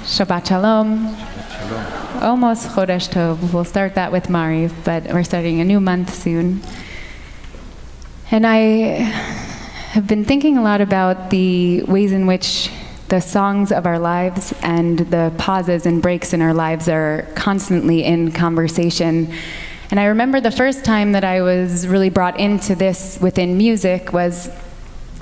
Shabbat Shalom. Shalom. Almost Chodesh Tov. We'll start that with Mariv, but we're starting a new month soon. And I have been thinking a lot about the ways in which the songs of our lives and the pauses and breaks in our lives are constantly in conversation. And I remember the first time that I was really brought into this within music was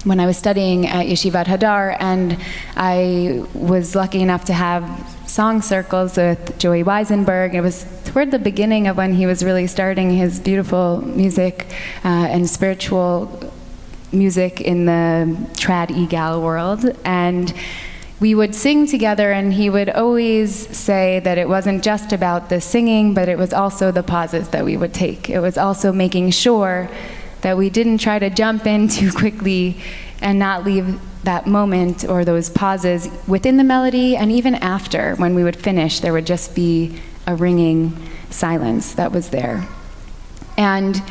when I was studying at Yeshivat Hadar, and I was lucky enough to have song circles with Joey Weisenberg. It was toward the beginning of when he was really starting his beautiful music and spiritual music in the trad egal world. And we would sing together, and he would always say that it wasn't just about the singing, but it was also the pauses that we would take. It was also making sure that we didn't try to jump in too quickly and not leave that moment or those pauses within the melody, and even after, when we would finish, there would just be a ringing silence that was there. And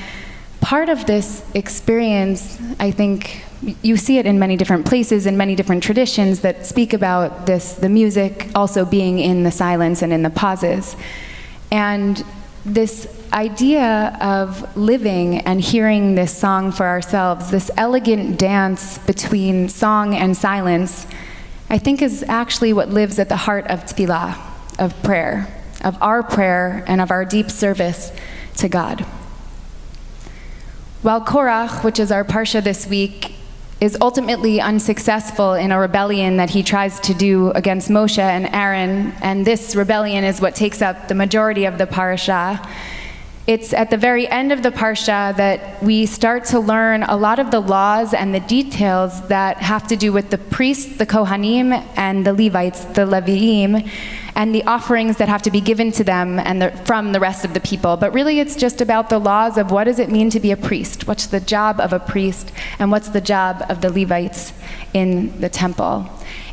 part of this experience, I think, you see it in many different places, in many different traditions that speak about this, the music also being in the silence and in the pauses. And this idea of living and hearing this song for ourselves, this elegant dance between song and silence, I think is actually what lives at the heart of tefillah, of prayer, of our prayer and of our deep service to God. While Korach, which is our parsha this week, is ultimately unsuccessful in a rebellion that he tries to do against Moshe and Aaron, and this rebellion is what takes up the majority of the parsha. It's at the very end of the parsha that we start to learn a lot of the laws and the details that have to do with the priests, the Kohanim, and the Levites, the Leviim, and the offerings that have to be given to them and from the rest of the people. But really it's just about the laws of what does it mean to be a priest? What's the job of a priest? And what's the job of the Levites in the temple?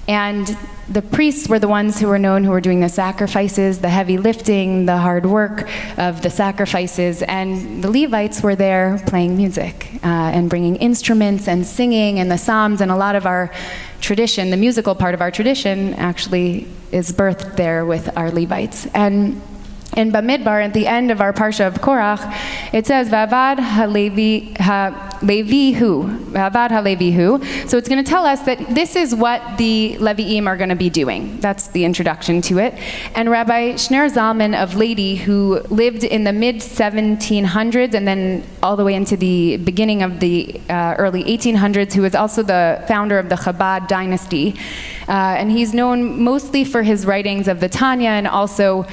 And the priests were the ones who were known who were doing the sacrifices, the heavy lifting, the hard work of the sacrifices, and the Levites were there playing music and bringing instruments and singing, and the Psalms, and a lot of our tradition, the musical part of our tradition, actually is birthed there with our Levites. And in Bamidbar, at the end of our parsha of Korach, it says, V'avad halevihu. V'avad halevihu. So it's going to tell us that this is what the Levi'im are going to be doing. That's the introduction to it. And Rabbi Shner Zalman of Lady, who lived in the mid-1700s and then all the way into the beginning of the early 1800s, who was also the founder of the Chabad dynasty, and he's known mostly for his writings of the Tanya, and also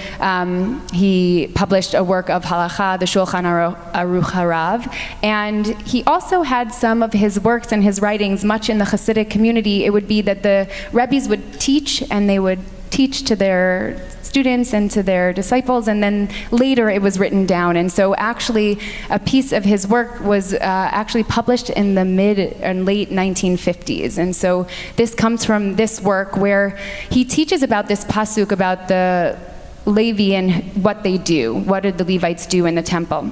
he published a work of Halakha, the Shulchan Aruch Harav, and he also had some of his works and his writings much in the Hasidic community. It would be that the Rebbes would teach, and they would teach to their students and to their disciples, and then later it was written down. And so actually a piece of his work was actually published in the mid and late 1950s. And so this comes from this work where he teaches about this pasuk about the Levi and what they do. What did the Levites do in the temple?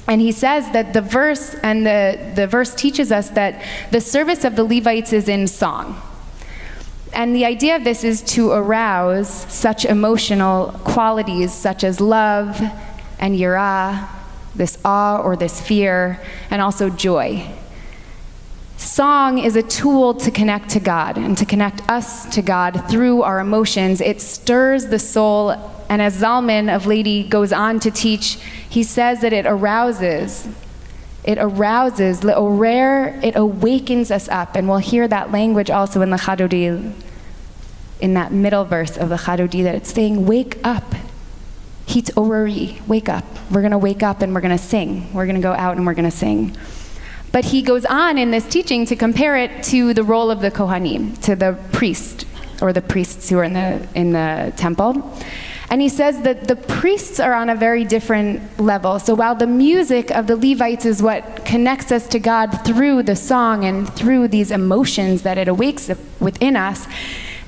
And he says that the verse, and the verse teaches us that the service of the Levites is in song. And the idea of this is to arouse such emotional qualities such as love and yirah, this awe or this fear, and also joy. Song is a tool to connect to God and to connect us to God through our emotions. It stirs the soul, and as Zalman of Lady goes on to teach, he says that it arouses, le'orer, it awakens us up. And we'll hear that language also in the Chadodi, in that middle verse of the Chadodi, that it's saying, wake up, hit orari, wake up. We're going to wake up and we're going to sing. We're going to go out and we're going to sing. But he goes on in this teaching to compare it to the role of the Kohanim, to the priest, or the priests who are in the temple. And he says that the priests are on a very different level. So while the music of the Levites is what connects us to God through the song and through these emotions that it awakes within us,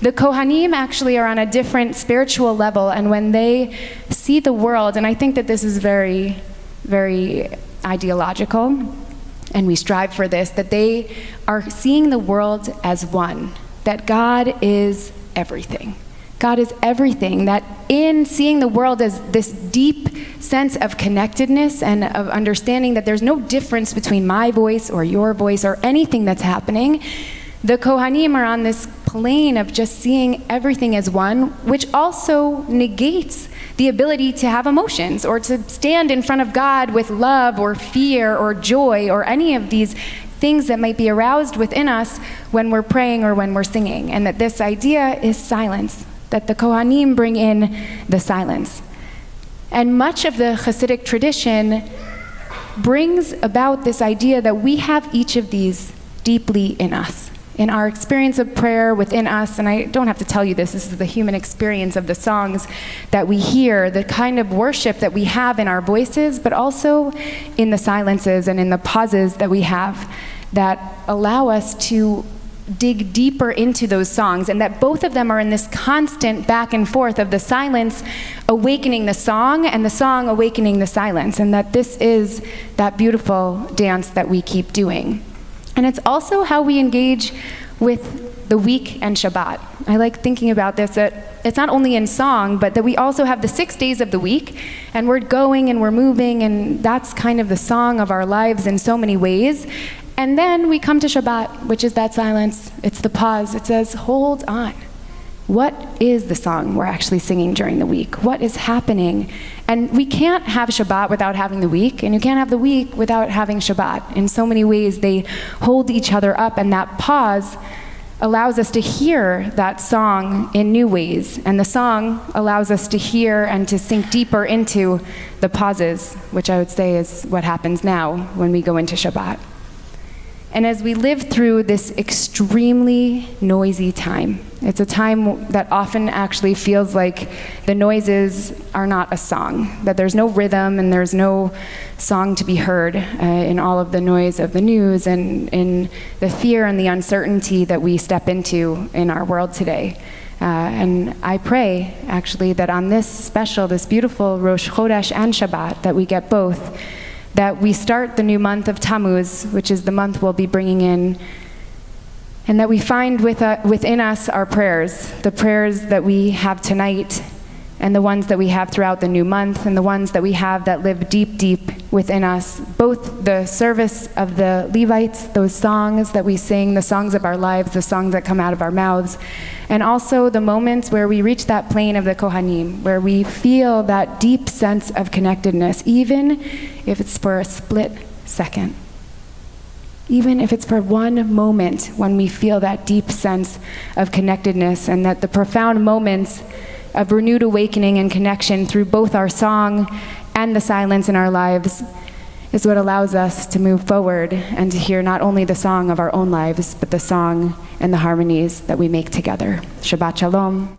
the Kohanim actually are on a different spiritual level. And when they see the world, and I think that this is very, very ideological, and we strive for this, that they are seeing the world as one, that God is everything. God is everything, that in seeing the world as this deep sense of connectedness and of understanding that there's no difference between my voice or your voice or anything that's happening, the Kohanim are on this plane of just seeing everything as one, which also negates the ability to have emotions or to stand in front of God with love or fear or joy or any of these things that might be aroused within us when we're praying or when we're singing. And that this idea is silence, that the Kohanim bring in the silence. And much of the Hasidic tradition brings about this idea that we have each of these deeply in us, in our experience of prayer within us. And I don't have to tell you this is the human experience of the songs that we hear, the kind of worship that we have in our voices, but also in the silences and in the pauses that we have that allow us to dig deeper into those songs, and that both of them are in this constant back and forth of the silence awakening the song and the song awakening the silence, and that this is that beautiful dance that we keep doing. And it's also how we engage with the week and Shabbat. I like thinking about this, that it's not only in song, but that we also have the 6 days of the week, and we're going and we're moving, and that's kind of the song of our lives in so many ways. And then we come to Shabbat, which is that silence. It's the pause. It says, hold on. What is the song we're actually singing during the week? What is happening? And we can't have Shabbat without having the week, and you can't have the week without having Shabbat. In so many ways, they hold each other up, and that pause allows us to hear that song in new ways. And the song allows us to hear and to sink deeper into the pauses, which I would say is what happens now when we go into Shabbat. And as we live through this extremely noisy time, it's a time that often actually feels like the noises are not a song, that there's no rhythm and there's no song to be heard in all of the noise of the news and in the fear and the uncertainty that we step into in our world today. And I pray, actually, that on this beautiful Rosh Chodesh and Shabbat, that we get both, that we start the new month of Tammuz, which is the month we'll be bringing in, and that we find within us our prayers, the prayers that we have tonight, and the ones that we have throughout the new month, and the ones that we have that live deep, deep within us, both the service of the Levites, those songs that we sing, the songs of our lives, the songs that come out of our mouths, and also the moments where we reach that plane of the Kohanim, where we feel that deep sense of connectedness, even if it's for a split second. Even if it's for one moment when we feel that deep sense of connectedness, and that the profound moments of renewed awakening and connection through both our song and the silence in our lives is what allows us to move forward and to hear not only the song of our own lives, but the song and the harmonies that we make together. Shabbat Shalom.